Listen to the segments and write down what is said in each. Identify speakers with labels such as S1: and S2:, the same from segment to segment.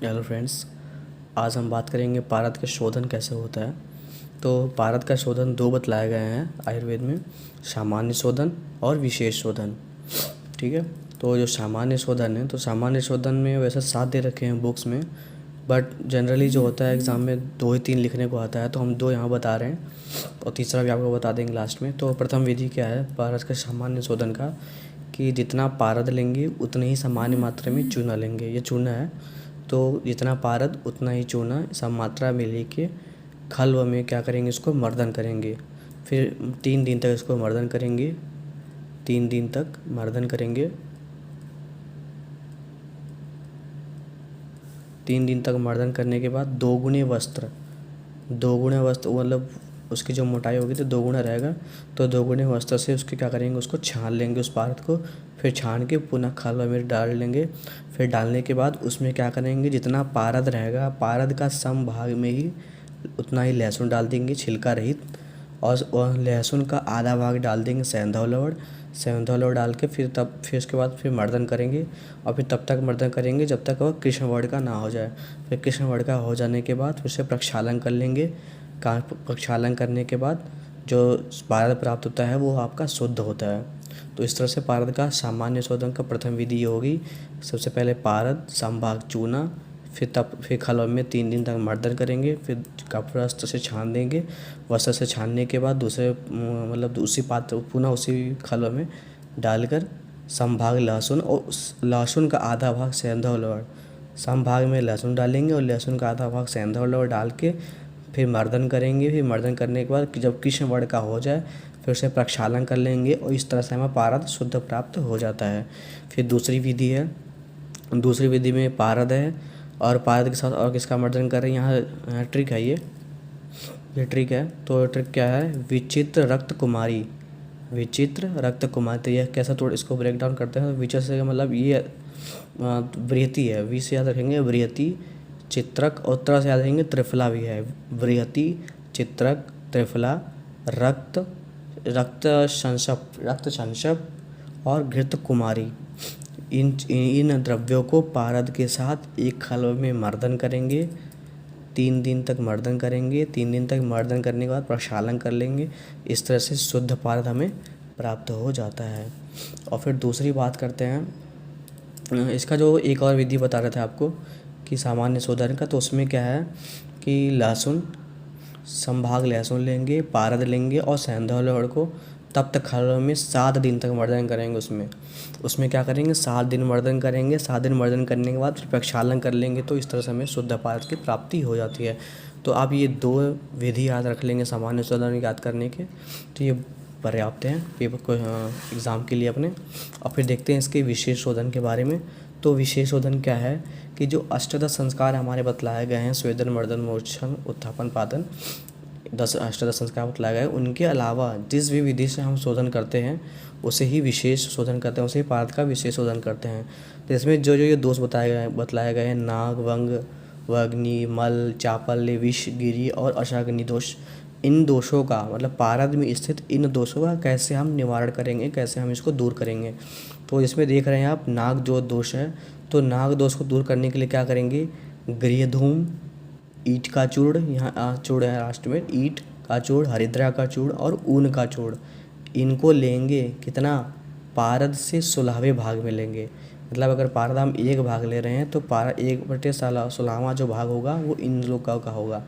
S1: Hello friends, आज हम बात करेंगे पारद का शोधन कैसे होता है। तो पारद का शोधन दो बतलाए गए हैं आयुर्वेद में, सामान्य शोधन और विशेष शोधन। ठीक है, तो जो सामान्य शोधन है, तो सामान्य शोधन में वैसे 7 दे रखे हैं बुक्स में, बट जनरली जो होता है एग्ज़ाम में 2 ही 3 लिखने को आता है, तो हम 2 यहाँ बता रहे हैं और तीसरा भी आपको बता देंगे लास्ट में। तो प्रथम विधि क्या है पारद के सामान्य शोधन का, कि जितना पारद लेंगे उतनी ही सामान्य मात्रा में चूना लेंगे। ये चूना है, तो जितना पारद उतना ही चूना सब मात्रा में लेके खल्व में क्या करेंगे, इसको मर्दन करेंगे। फिर 3 दिन तक इसको मर्दन करेंगे, 3 दिन तक मर्दन करेंगे। 3 दिन तक मर्दन करने के बाद 2 गुने वस्त्र मतलब उसकी जो मोटाई होगी तो 2 गुना रहेगा, तो 2 गुने वस्त्र से उसके क्या करेंगे, उसको छान लेंगे उस पारद को। फिर छान के पुनः खल्व में डाल लेंगे। फिर डालने के बाद उसमें क्या करेंगे, जितना पारद रहेगा पारद का सम भाग में ही उतना ही लहसुन डाल देंगे छिलका रहित, और लहसुन का आधा भाग डाल देंगे सेंधा लवड़ डाल के फिर उसके बाद फिर मर्दन करेंगे। और फिर तब तक मर्दन करेंगे जब तक वह कृष्णवर्ण का ना हो जाए। फिर कृष्णवर्ण का हो जाने के बाद फिर से प्रक्षालन कर लेंगे। प्रक्षालन करने के बाद जो पारद प्राप्त होता है वो आपका शुद्ध होता है। तो इस तरह से पारद का सामान्य शोधन का प्रथम विधि ये होगी। सबसे पहले पारद समभाग चूना, फिर खल्व में 3 दिन तक मर्दन करेंगे। फिर कपड़ा वस्त्र से छान देंगे। वस्त्र से छानने के बाद दूसरे मतलब उसी पात्र पुनः उसी खल्व में डालकर समभाग लहसुन और उस लहसुन का आधा भाग सेंधा और लवड़, समभाग में लहसुन डालेंगे और लहसुन का आधा भाग सेंधा और लवड़ डाल के फिर मर्दन करेंगे। फिर मर्दन करने के बाद जब कृष्णवर्ण का हो जाए फिर उसे प्रक्षालन कर लेंगे और इस तरह से हमें पारद शुद्ध प्राप्त हो जाता है। फिर दूसरी विधि है, दूसरी विधि में पारद है और पारद के साथ और किसका मर्दन कर रहे हैं, यहाँ ट्रिक है। ये ट्रिक है। तो ट्रिक क्या है, विचित्र रक्त कुमारी। विचित्र रक्त कुमारी, तो यह कैसा, थोड़ा इसको ब्रेक डाउन करते हैं। विचित्र से मतलब ये बृहति है, वी से याद रखेंगे बृहति, चित्रक, और तरह से याद रखेंगे त्रिफला भी है। बृहति, चित्रक, त्रिफला, रक्त संशप और घृत कुमारी, इन द्रव्यों को पारद के साथ एक खल्व में मर्दन करेंगे। 3 दिन तक मर्दन करेंगे। 3 दिन तक मर्दन करने के बाद प्रक्षालन कर लेंगे। इस तरह से शुद्ध पारद हमें प्राप्त हो जाता है। और फिर दूसरी बात करते हैं, इसका जो एक और विधि बता रहे थे आपको कि सामान्य शोधन का, तो उसमें क्या है कि लहसुन, समभाग लहसुन लेंगे, पारद लेंगे और सेंधा लवड़ को तब तक खल्व में 7 दिन तक मर्दन करेंगे। उसमें क्या करेंगे, 7 दिन मर्दन करेंगे। 7 दिन मर्दन करने के बाद फिर प्रक्षालन कर लेंगे। तो इस तरह से हमें शुद्ध पारद की प्राप्ति हो जाती है। तो आप ये 2 विधि याद रख लेंगे सामान्य शोधन याद करने के, तो ये पर्याप्त हैं पेपर को एग्ज़ाम के लिए अपने। और फिर देखते हैं इसके विशेष शोधन के बारे में। तो विशेष शोधन क्या है कि जो अष्टदश संस्कार हमारे बतलाए गए हैं, स्वेदन, मर्दन, मोक्षण, उत्थापन, पादन, 10 अष्टदश संस्कार बतलाए गए, उनके अलावा जिस भी विधि से हम शोधन करते हैं उसे ही विशेष शोधन करते हैं, उसे ही पारद का विशेष शोधन करते हैं। तो इसमें जो जो ये दोष बतलाए गए हैं, नाग, वंग, वग्नि, मल, चापल्य, विष, गिरी और अशाग्नि दोष, इन दोषों का मतलब पारद में स्थित इन दोषों का कैसे हम निवारण करेंगे, कैसे हम इसको दूर करेंगे। तो इसमें देख रहे हैं आप नाग जो दोष है, तो नाग दोष को दूर करने के लिए क्या करेंगे, गृहधूम, ईंट का चूर्ण, यहाँ चूर्ण है लास्ट में, ईंट का चूर्ण, हरिद्रा का चूर्ण और ऊन का चूर्ण, इनको लेंगे कितना, पारद से 16वें भाग में लेंगे। मतलब अगर पारद हम 1 भाग ले रहे हैं तो पारद 1/16वां जो भाग होगा वो इन लोगों का होगा।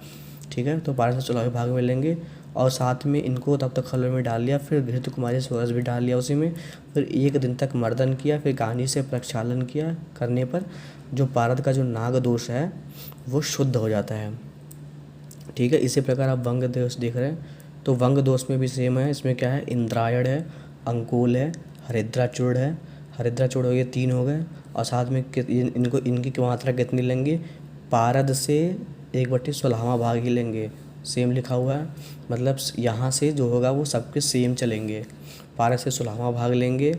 S1: ठीक है, तो 12 से 16वें भाग में लेंगे और साथ में इनको तब तक खल्व में डाल लिया। फिर घृत कुमारी सूरज भी डाल लिया उसी में। फिर 1 दिन तक मर्दन किया। फिर गानी से प्रक्षालन किया। करने पर जो पारद का जो नाग दोष है वो शुद्ध हो जाता है। ठीक है, इसी प्रकार आप वंग दोष देख रहे हैं, तो वंग दोष में भी सेम है। इसमें क्या है, इंद्रायण है, अंकुल है, हरिद्रा चूर्ण है। हरिद्रा चूर्ण हो गए 3 हो गए, और साथ में इनकी मात्रा कितनी लेंगे, पारद से 1/16वां भाग ही लेंगे। सेम लिखा हुआ है, मतलब यहाँ से जो होगा वो सबके सेम चलेंगे। पारद से 16वां भाग लेंगे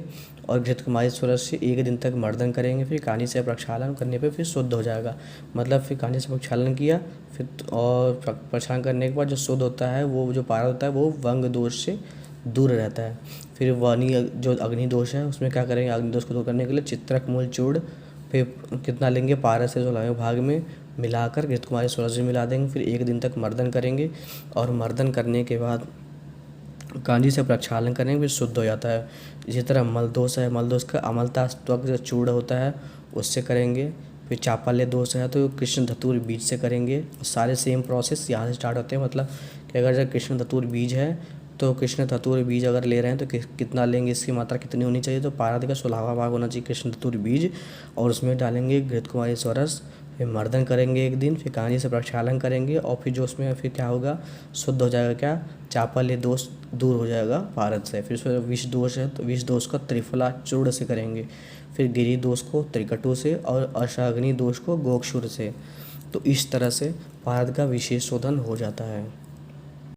S1: और घृत कुमारी सूरज से 1 दिन तक मर्दन करेंगे। फिर कानी से प्रक्षालन करने पे फिर शुद्ध हो जाएगा। मतलब फिर कानी से प्रक्षालन किया, फिर और प्रक्षालन करने के बाद जो शुद्ध होता है वो जो पारद होता है वो वंग दोष से दूर रहता है। फिर वाणी जो अग्नि दोष है उसमें क्या करेंगे, अग्नि दोष को दूर करने के लिए चित्रक मूल चूर्ण, फिर कितना लेंगे, पारद से 16वें भाग में मिलाकर घृत कुमारी षोडश में मिला देंगे। फिर 1 दिन तक मर्दन करेंगे और मर्दन करने के बाद कांजी से प्रक्षालन करेंगे, फिर शुद्ध हो जाता है। इसी तरह मलदोष है, मलदोष का अमलता त्वक जो चूर्ण होता है उससे करेंगे। फिर चापल्य दोष है तो कृष्ण धतूर बीज से करेंगे। सारे सेम प्रोसेस यहाँ से स्टार्ट होते हैं, मतलब कि अगर जब कृष्ण धतूर बीज है तो कृष्ण धतूर बीज अगर ले रहे हैं तो कितना लेंगे, इसकी मात्रा कितनी होनी चाहिए, तो पारद का 16वां भाग होना चाहिए कृष्ण धतूर बीज, और उसमें डालेंगे घृत कुमारी षोडश। फिर मर्दन करेंगे 1 दिन, फिर कांजी से प्रक्षालन करेंगे और फिर जो उसमें फिर क्या होगा, शुद्ध हो जाएगा, क्या चापल्य दोष दूर हो जाएगा पारद से। फिर उसमें विष दोष है तो विष दोष का त्रिफला चूर्ण से करेंगे। फिर गिरि दोष को त्रिकटु से और अशाग्नि दोष को गोक्षुर से। तो इस तरह से पारद का विशेष शोधन हो जाता है।